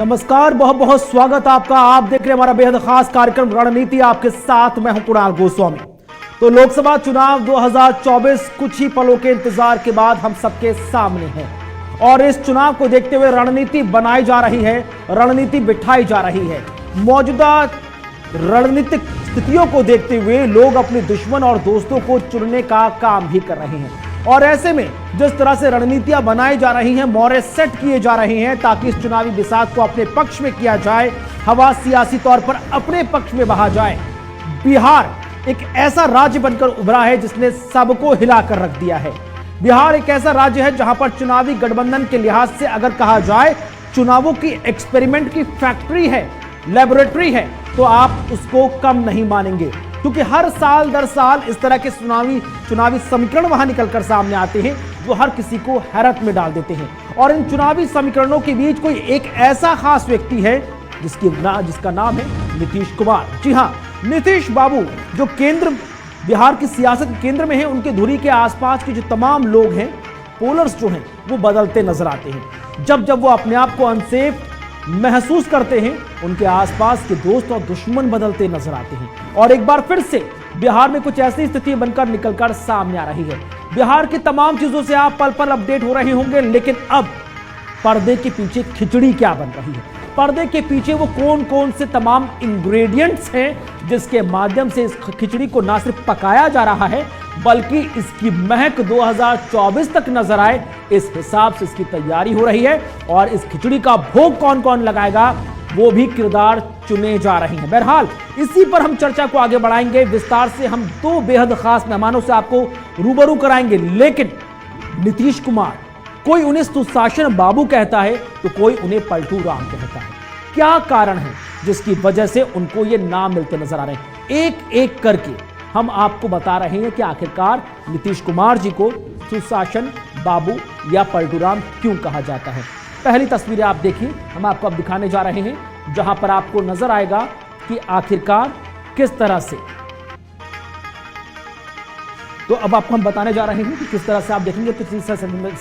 नमस्कार, बहुत बहुत स्वागत आपका। आप देख रहे हैं हमारा बेहद खास कार्यक्रम रणनीति। आपके साथ मैं हूं कुणाल गोस्वामी। तो लोकसभा चुनाव 2024 कुछ ही पलों के इंतजार के बाद हम सबके सामने है और इस चुनाव को देखते हुए रणनीति बनाई जा रही है, रणनीति बिठाई जा रही है। मौजूदा रणनीतिक स्थितियों को देखते हुए लोग अपने दुश्मन और दोस्तों को चुनने का काम भी कर रहे हैं और ऐसे में जिस तरह से रणनीतियां बनाई जा रही हैं, मोहरे सेट किए जा रहे हैं ताकि इस चुनावी बिसात को अपने पक्ष में किया जाए, हवा सियासी तौर पर अपने पक्ष में बहा जाए। बिहार एक ऐसा राज्य बनकर उभरा है जिसने सबको हिलाकर रख दिया है। बिहार एक ऐसा राज्य है जहां पर चुनावी गठबंधन के लिहाज से अगर कहा जाए चुनावों की एक्सपेरिमेंट की फैक्ट्री है, लेबोरेटरी है, तो आप उसको कम नहीं मानेंगे, क्योंकि हर साल दर साल इस तरह के चुनावी समीकरण वहां निकलकर सामने आते हैं जो हर किसी को हैरत में डाल देते हैं। और इन चुनावी समीकरणों के बीच कोई एक ऐसा खास व्यक्ति है जिसका नाम है नीतीश कुमार। जी हां, नीतीश बाबू जो बिहार की सियासत के केंद्र में है, उनके धुरी के आसपास के जो तमाम लोग हैं, पोलर्स जो हैं, वो बदलते नजर आते हैं। जब जब वो अपने आप को अनसेफ महसूस करते हैं, उनके आसपास के दोस्त और दुश्मन बदलते नजर आते हैं और एक बार फिर से बिहार में कुछ ऐसी स्थिति बनकर निकलकर सामने आ रही है। बिहार की तमाम चीजों से आप पल पल अपडेट हो रहे होंगे, लेकिन अब पर्दे के पीछे खिचड़ी क्या बन रही है, पर्दे के पीछे वो कौन कौन से तमाम इंग्रेडिएंट्स हैं जिसके माध्यम से इस खिचड़ी को ना सिर्फ पकाया जा रहा है बल्कि इसकी महक 2024 तक नजर आए, इस हिसाब से इसकी तैयारी हो रही है और इस खिचड़ी का भोग कौन कौन लगाएगा वो भी किरदार चुने जा रहे हैं। बहरहाल इसी पर हम चर्चा को आगे बढ़ाएंगे विस्तार से। हम दो बेहद खास मेहमानों से आपको रूबरू कराएंगे, लेकिन नीतीश कुमार, कोई उन्हें सुशासन बाबू कहता है तो कोई उन्हें पलटू राम कहता है। क्या कारण है जिसकी वजह से उनको ये नाम मिलते नजर आ रहे हैं? एक एक करके हम आपको बता रहे हैं कि आखिरकार नीतीश कुमार जी को सुशासन बाबू या पलटू राम क्यों कहा जाता है। पहली तस्वीरें आप देखिए, हम आपको अब दिखाने जा रहे हैं जहां पर आपको नजर आएगा कि आखिरकार किस तरह से, तो अब आपको हम बताने जा रहे हैं कि किस तरह से आप देखेंगे तो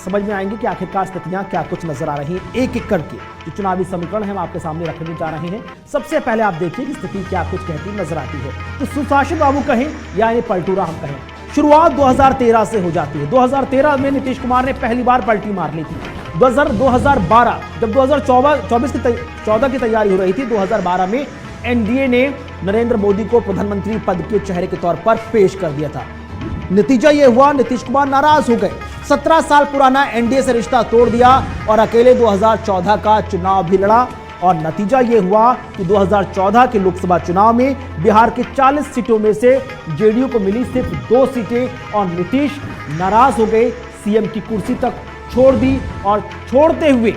समझ में आएंगे कि आखिरकार स्थितियां क्या कुछ नजर आ रही हैं। एक एक करके जो चुनावी समीकरण है हम आपके सामने रखने जा रहे हैं। सबसे पहले आप देखिए कि स्थिति क्या कुछ कहती नजर आती है। तो सुशासन बाबू कहें या इन्हें पलटू राम कहें, शुरुआत 2013 से हो जाती है। 2013 में नीतीश कुमार ने पहली बार पलटी मार ली थी। 2012 जब 2014 की तैयारी हो रही थी, 2012 में एनडीए ने नरेंद्र मोदी को प्रधानमंत्री पद के चेहरे के तौर पर पेश कर दिया था। नतीजा यह हुआ, नीतीश कुमार नाराज हो गए, 17 साल पुराना एनडीए से रिश्ता तोड़ दिया और अकेले 2014 का चुनाव भी लड़ा और नतीजा यह हुआ कि 2014 के लोकसभा चुनाव में बिहार के 40 सीटों में से जेडीयू को मिली सिर्फ 2 सीटें और नीतीश नाराज हो गए, सीएम की कुर्सी तक छोड़ दी और छोड़ते हुए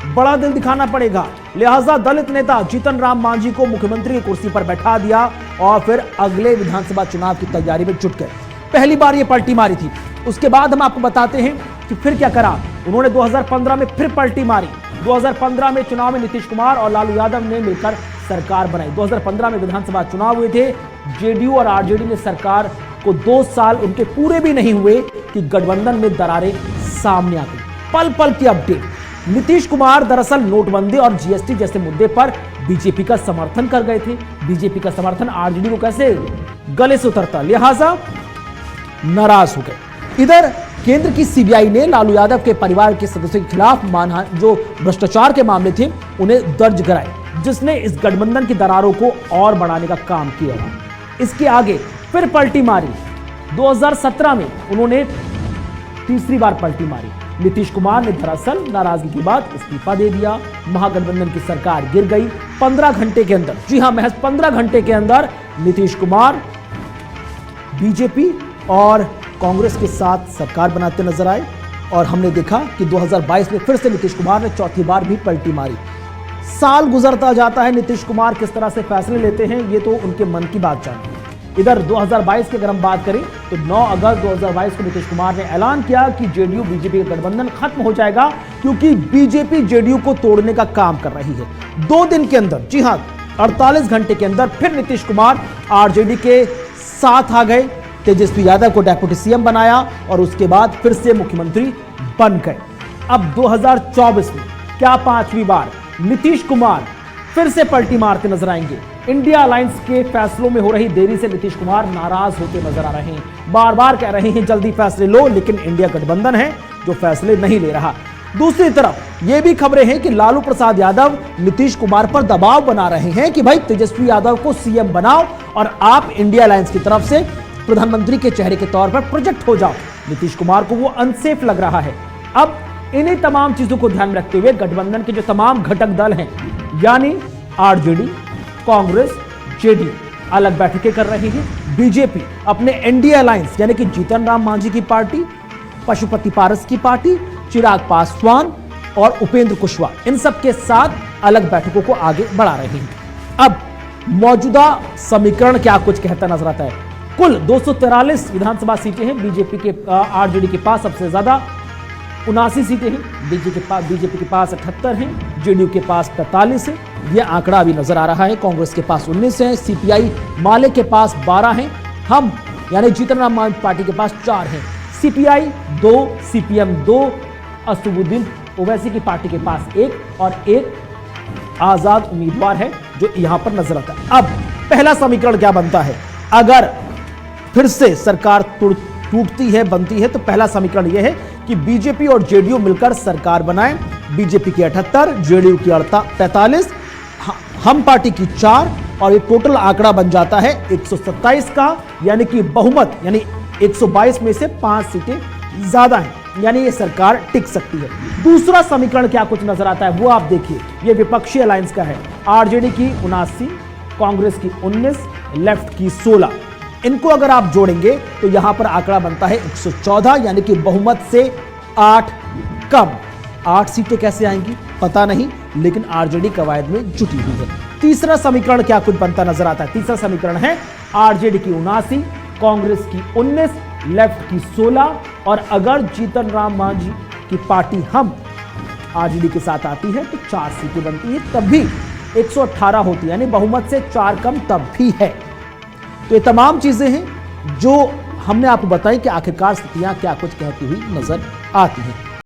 बड़ा दिल दिखाना पड़ेगा, लिहाजा दलित नेता जीतन राम मांझी को मुख्यमंत्री की कुर्सी पर बैठा दिया और फिर अगले विधानसभा चुनाव की तैयारी में जुट गए। पहली बार ये पलटी मारी थी। उसके बाद हम आपको बताते हैं कि फिर क्या करा उन्होंने। 2015 में फिर पलटी मारी। 2015 में चुनाव में नीतीश कुमार और लालू यादव ने मिलकर सरकार बनाई। 2015 में विधानसभा चुनाव हुए थे, जेडीयू और आरजेडी ने सरकार को 2 साल उनके पूरे भी नहीं हुए कि गठबंधन में दरारें सामने आ गई। पल पल की अपडेट। नीतीश कुमार दरअसल नोटबंदी और जीएसटी जैसे मुद्दे पर बीजेपी का समर्थन कर गए थे। बीजेपी का समर्थन आरजेडी को कैसे गले से उतरता, लिहाजा नाराज हो गए। इधर केंद्र की सीबीआई ने लालू यादव के परिवार के सदस्यों के खिलाफ मानहानि, जो भ्रष्टाचार के मामले थे, उन्हें दर्ज कराए, जिसने इस गठबंधन की दरारों को और बढ़ाने का काम किया। इसके आगे फिर पलटी मारी। 2017 में उन्होंने तीसरी बार पलटी मारी। नीतीश कुमार ने दरअसल नाराजगी के बाद इस्तीफा दे दिया। महागठबंधन की सरकार गिर गई 15 घंटे के अंदर। जी हां, महज 15 घंटे के अंदर नीतीश कुमार बीजेपी और कांग्रेस के साथ सरकार बनाते नजर आए और हमने देखा कि 2022 में फिर से नीतीश कुमार ने चौथी बार भी पलटी मारी। साल गुजरता जाता है, नीतीश कुमार किस तरह से फैसले लेते हैं ये तो उनके मन की बात जाने। इधर 2022 की अगर हम बात करें तो 9 अगस्त 2022 को नीतीश कुमार ने ऐलान किया कि जेडीयू बीजेपी का गठबंधन खत्म हो जाएगा, क्योंकि बीजेपी जेडीयू को तोड़ने का काम कर रही है। 2 दिन के अंदर, जी हां 48 घंटे के अंदर फिर नीतीश कुमार आरजेडी के साथ आ गए, तेजस्वी यादव को डेप्यूटी सीएम बनाया और उसके बाद फिर से मुख्यमंत्री बन गए। अब 2024 में क्या 5वीं बार नीतीश कुमार फिर से पलटी मारते नजर आएंगे। इंडिया अलायंस के फैसलों में हो रही देरी से नीतीश कुमार नाराज होते नजर आ रहे हैं। बार बार कह रहे हैं जल्दी फैसले लो, लेकिन इंडिया गठबंधन है जो फैसले नहीं ले रहा। दूसरी तरफ यह भी खबरें हैं कि लालू प्रसाद यादव नीतीश कुमार पर दबाव बना रहे हैं कि भाई तेजस्वी यादव को सीएम बनाओ और आप इंडिया अलायंस की तरफ से प्रधानमंत्री के चेहरे के तौर पर प्रोजेक्ट हो जाओ। नीतीश कुमार को वो अनसेफ लग रहा है। अब इन्हीं तमाम चीजों को ध्यान में रखते हुए गठबंधन के जो तमाम घटक दल हैं, यानी आरजेडी, कांग्रेस, जेडीयू अलग बैठकें कर रही है। बीजेपी अपने एनडीए अलायंस यानी कि जीतन राम मांझी की पार्टी, पशुपति पारस की पार्टी, चिराग पासवान और उपेंद्र कुशवाहा, इन सब के साथ अलग बैठकों को आगे बढ़ा रही है। अब मौजूदा समीकरण क्या कुछ कहता नजर आता है। कुल 243 विधानसभा सीटें हैं बीजेपी के, आरजेडी के पास सबसे ज्यादा 79 सीटें हैं, बीजेपी के पास 78 हैं, जेडीयू के पास 45 है। यह आंकड़ा अभी नजर आ रहा है। कांग्रेस के पास 19 है, सीपीआई माले के पास 12 हैं, हम यानी जीतन राम मांझी पार्टी के पास 4 हैं, सीपीआई 2, सीपीएम 2, असदुद्दीन ओवैसी की पार्टी के पास 1 और एक आजाद उम्मीदवार है जो यहां पर नजर आता है। अब पहला समीकरण क्या बनता है? अगर फिर से सरकार टूटती है, बनती है, तो पहला समीकरण यह है कि बीजेपी और जेडीयू मिलकर सरकार बनाएं। बीजेपी की 78, जेडीयू की 43, हम पार्टी की 4 और ये टोटल आंकड़ा बन जाता है 127 का, यानी कि बहुमत, यानी 122 में से 5 सीटें ज्यादा हैं, यानी ये सरकार टिक सकती है। दूसरा समीकरण क्या कुछ नजर आता है वो आप देखिए। ये विपक्षी अलायंस का है। आरजेडी की 79, कांग्रेस की 19, लेफ्ट की 16। इनको अगर आप जोड़ेंगे तो यहां पर आंकड़ा बनता है 114, यानी कि बहुमत से 8 कम। 8 सीटें कैसे आएंगी पता नहीं, लेकिन आरजेडी कवायद में जुटी हुई है। तीसरा समीकरण क्या कुछ बनता नजर आता है? तीसरा समीकरण है आरजेडी की 79, कांग्रेस की 19, लेफ्ट की 16 और अगर जीतन राम मांझी की पार्टी हम आरजेडी के साथ आती है तो 4 सीटें बनती है, तब भी 118 होती है, यानी बहुमत से 4 कम तब भी है। तो ये तमाम चीजें हैं जो हमने आपको बताई कि आखिरकार स्थितियां क्या कुछ कहती हुई नजर आती हैं।